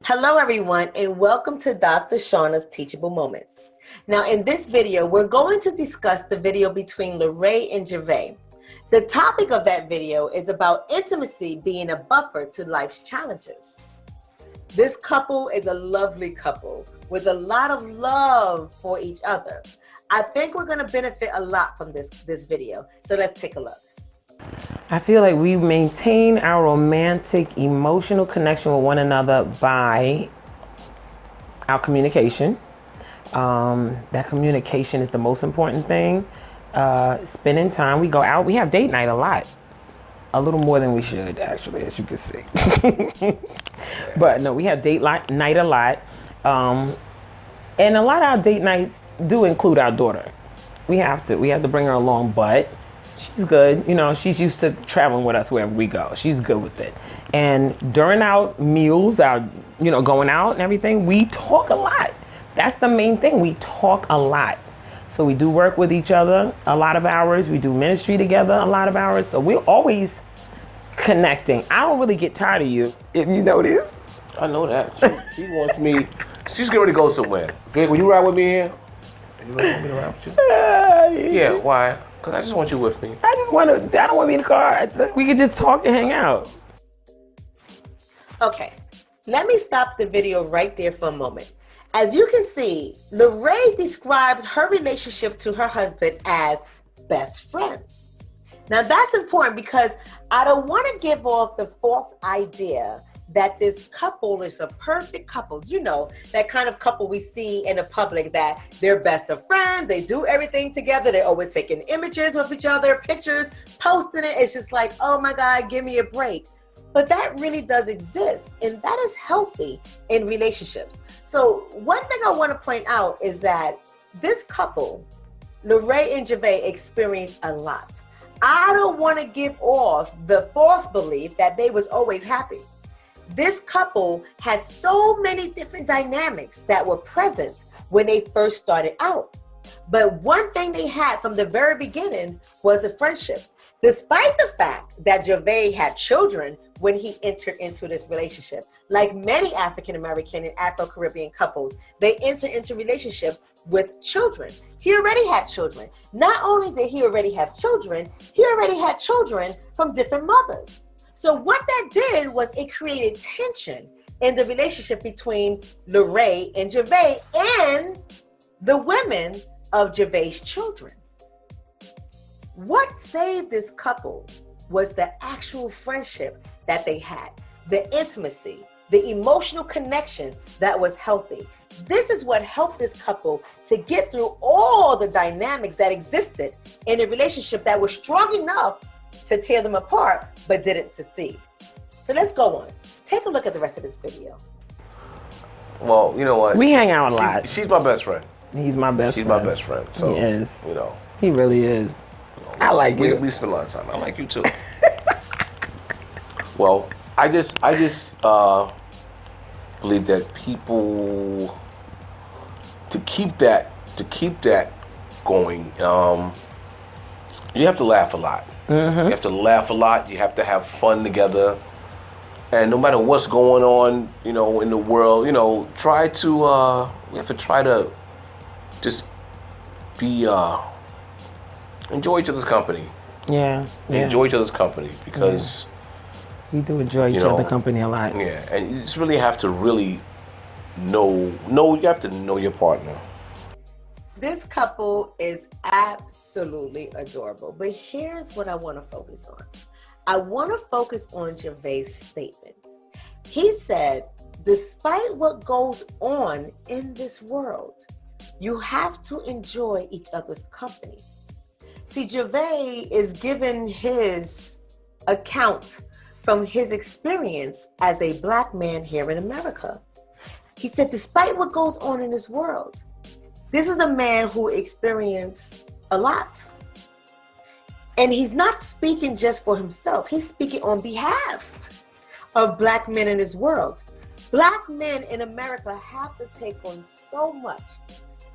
Hello, everyone, and welcome to Dr. Shonna's Teachable Moments. Now, in this video, we're going to discuss the video between Lorraine and Gervais. The topic of that video is about intimacy being a buffer to life's challenges. This couple is a lovely couple with a lot of love for each other. I think we're going to benefit a lot from this video, so let's take a look. I feel like we maintain our romantic, emotional connection with one another by our communication. That communication is the most important thing. Spending time, we go out, we have date night a lot. A little more than we should, actually, as you can see. But no, we have date night a lot. And a lot of our date nights do include our daughter. We have to bring her along, but she's good. You know, she's used to traveling with us wherever we go. She's good with it. And during our meals, going out and everything, we talk a lot. That's the main thing. We talk a lot. So we do work with each other a lot of hours. We do ministry together a lot of hours. So we're always connecting. I don't really get tired of you, if you notice. I know that. She wants me. She's getting ready to go somewhere. Greg, will you ride with me here? You want me to ride with you? Yeah, why? Because I just want you with me. I don't want to be in the car. We could just talk and hang out. Okay, let me stop the video right there for a moment. As you can see, Lorraine described her relationship to her husband as best friends. Now that's important because I don't want to give off the false idea that this couple is a perfect couple. You know, that kind of couple we see in the public that they're best of friends, they do everything together, they're always taking images of each other, pictures, posting it. It's just like, oh my God, give me a break. But that really does exist, and that is healthy in relationships. So one thing I want to point out is that this couple, Lorraine and Gervais, experienced a lot. I don't want to give off the false belief that they was always happy. This couple had so many different dynamics that were present when they first started out. But one thing they had from the very beginning was a friendship. Despite the fact that Gervais had children when he entered into this relationship, like many African American and Afro-Caribbean couples, they enter into relationships with children. He already had children. Not only did he already have children, he already had children from different mothers. So what that did was it created tension in the relationship between Lorraine and Gervais and the women of Gervais' children. What saved this couple was the actual friendship that they had, the intimacy, the emotional connection that was healthy. This is what helped this couple to get through all the dynamics that existed in a relationship that was strong enough to tear them apart, but didn't succeed. So let's go on. Take a look at the rest of this video. Well, you know what? We hang out a lot. She's my best friend. He's my best friend. She's my best friend. So, he is. You know. He really is. I like you. We spend a lot of time. I like you too. Well, I just believe that people to keep that going, you have to laugh a lot. Mm-hmm. You have to laugh a lot. You have to have fun together. And no matter what's going on, in the world, we have to try to just be enjoy each other's company. Yeah. Enjoy each other's company because we do enjoy each other's company a lot. Yeah, and you just really have to you have to know your partner. This couple is absolutely adorable, but here's what I want to focus on. I want to focus on Gervais' statement. He said, despite what goes on in this world, you have to enjoy each other's company. See, Gervais is giving his account from his experience as a Black man here in America. He said, despite what goes on in this world, this is a man who experienced a lot. And he's not speaking just for himself. He's speaking on behalf of Black men in this world. Black men in America have to take on so much,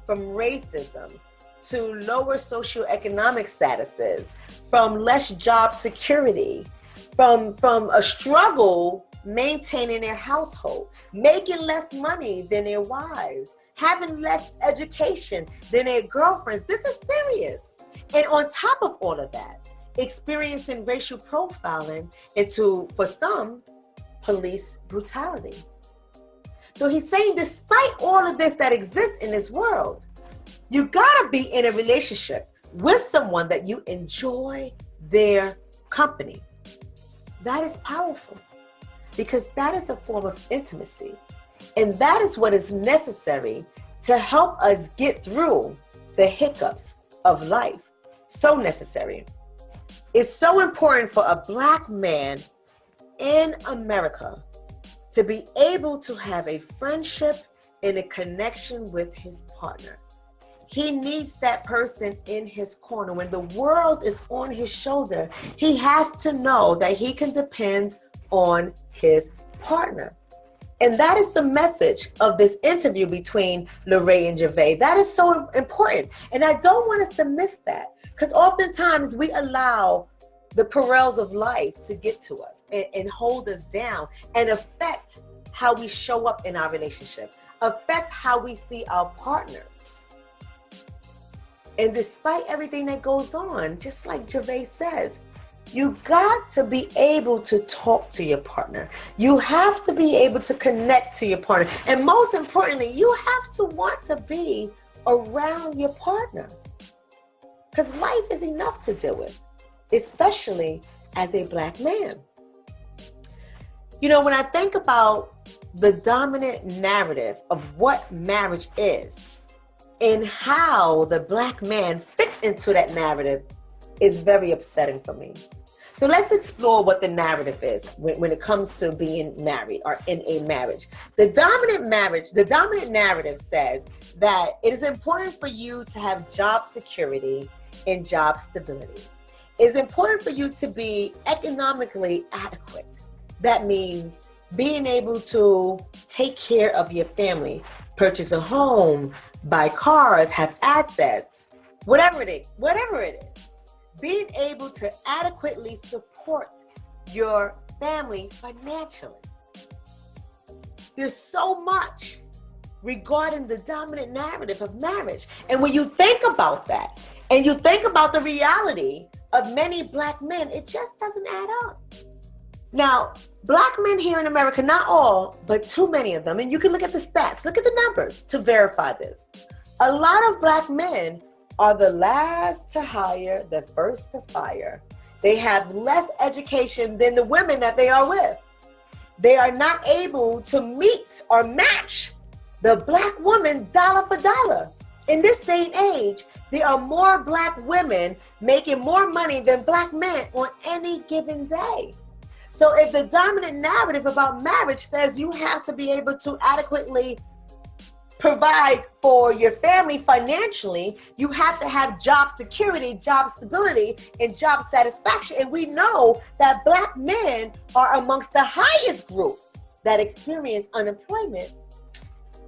from racism to lower socioeconomic statuses, from less job security, from a struggle maintaining their household, making less money than their wives, having less education than their girlfriends. This is serious. And on top of all of that, experiencing racial profiling into, for some, police brutality. So he's saying, despite all of this that exists in this world, you gotta be in a relationship with someone that you enjoy their company. That is powerful, because that is a form of intimacy. And that is what is necessary to help us get through the hiccups of life. So necessary. It's so important for a Black man in America to be able to have a friendship and a connection with his partner. He needs that person in his corner. When the world is on his shoulder, he has to know that he can depend on his partner. And that is the message of this interview between Lorraine and Gervais. That is so important. And I don't want us to miss that, because oftentimes we allow the perils of life to get to us and hold us down and affect how we show up in our relationship, affect how we see our partners. And despite everything that goes on, just like Gervais says, you got to be able to talk to your partner. You have to be able to connect to your partner. And most importantly, you have to want to be around your partner, because life is enough to deal with, especially as a Black man. You know, when I think about the dominant narrative of what marriage is and how the Black man fits into that narrative, is very upsetting for me. So let's explore what the narrative is when it comes to being married or in a marriage. The dominant narrative says that it is important for you to have job security and job stability. It's important for you to be economically adequate. That means being able to take care of your family, purchase a home, buy cars, have assets, whatever it is. Being able to adequately support your family financially. There's so much regarding the dominant narrative of marriage. And when you think about that, and you think about the reality of many Black men, it just doesn't add up. Now, Black men here in America, not all, but too many of them, and you can look at the stats, look at the numbers to verify this. A lot of Black men are the last to hire, the first to fire. They have less education than the women that they are with. They are not able to meet or match the Black woman dollar for dollar. In this day and age, there are more Black women making more money than Black men on any given day. So if the dominant narrative about marriage says you have to be able to adequately provide for your family financially, you have to have job security, job stability, and job satisfaction. And we know that Black men are amongst the highest group that experience unemployment.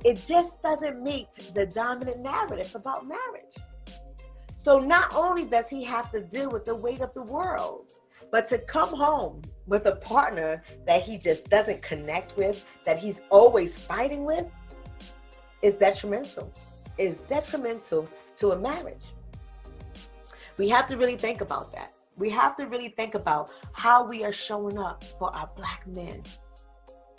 It just doesn't meet the dominant narrative about marriage. So not only does he have to deal with the weight of the world, but to come home with a partner that he just doesn't connect with, that he's always fighting with, is detrimental. Is detrimental to a marriage. We have to really think about that. We have to really think about how we are showing up for our Black men.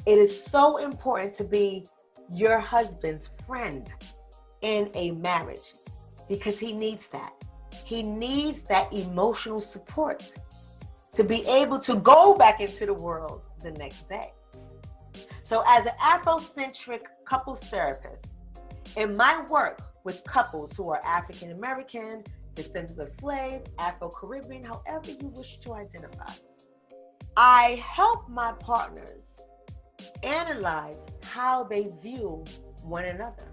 It is so important to be your husband's friend in a marriage, because he needs that. He needs that emotional support to be able to go back into the world the next day. So as an Afrocentric couples therapist, in my work with couples who are African American, descendants of slaves, Afro-Caribbean, however you wish to identify, I help my partners analyze how they view one another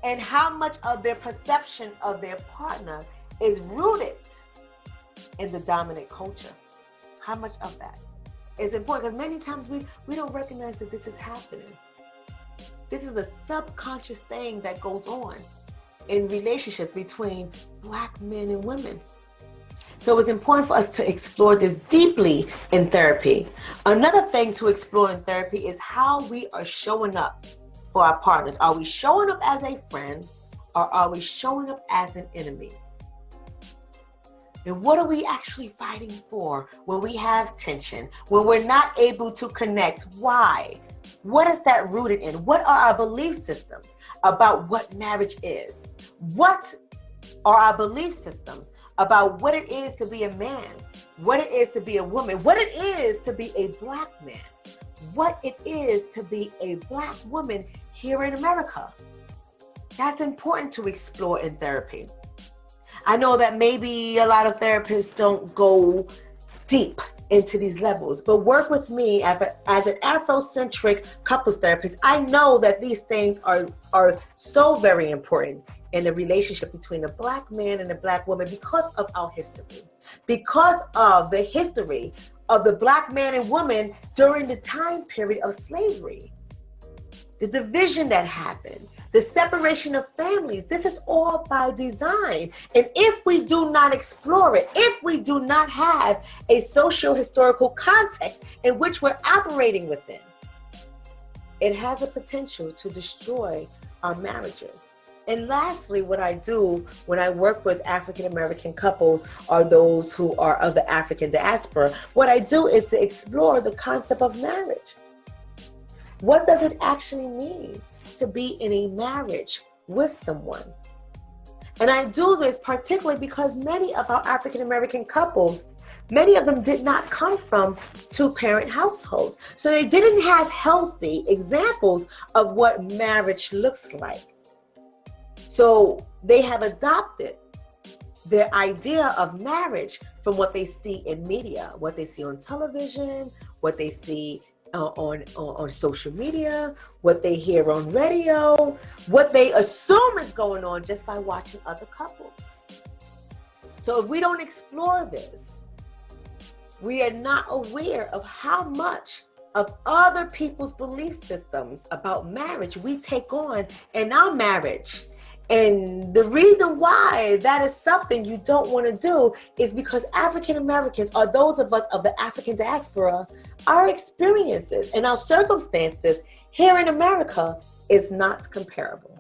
and how much of their perception of their partner is rooted in the dominant culture. How much of that is important? Because many times we don't recognize that this is happening. This is a subconscious thing that goes on in relationships between Black men and women. So it's important for us to explore this deeply in therapy. Another thing to explore in therapy is how we are showing up for our partners. Are we showing up as a friend, or are we showing up as an enemy? And what are we actually fighting for when we have tension, when we're not able to connect? Why? What is that rooted in? What are our belief systems about what marriage is? What are our belief systems about what it is to be a man, what it is to be a woman, what it is to be a Black man, what it is to be a Black woman here in America? That's important to explore in therapy. I know that maybe a lot of therapists don't go deep into these levels, but work with me as an Afrocentric couples therapist. I know that these things are so very important in the relationship between a Black man and a Black woman because of our history, because of the history of the Black man and woman during the time period of slavery, the division that happened, the separation of families. This is all by design. And if we do not explore it, if we do not have a socio-historical context in which we're operating within, it has a potential to destroy our marriages. And lastly, what I do when I work with African American couples or those who are of the African diaspora, what I do is to explore the concept of marriage. What does it actually mean to be in a marriage with someone? And I do this particularly because many of our African American couples, many of them did not come from two-parent households. So they didn't have healthy examples of what marriage looks like. So they have adopted their idea of marriage from what they see in media, what they see on television, what they see on social media, what they hear on radio, what they assume is going on just by watching other couples. So if we don't explore this, we are not aware of how much of other people's belief systems about marriage we take on in our marriage. And the reason why that is something you don't want to do is because African Americans, or those of us of the African diaspora, our experiences and our circumstances here in America is not comparable.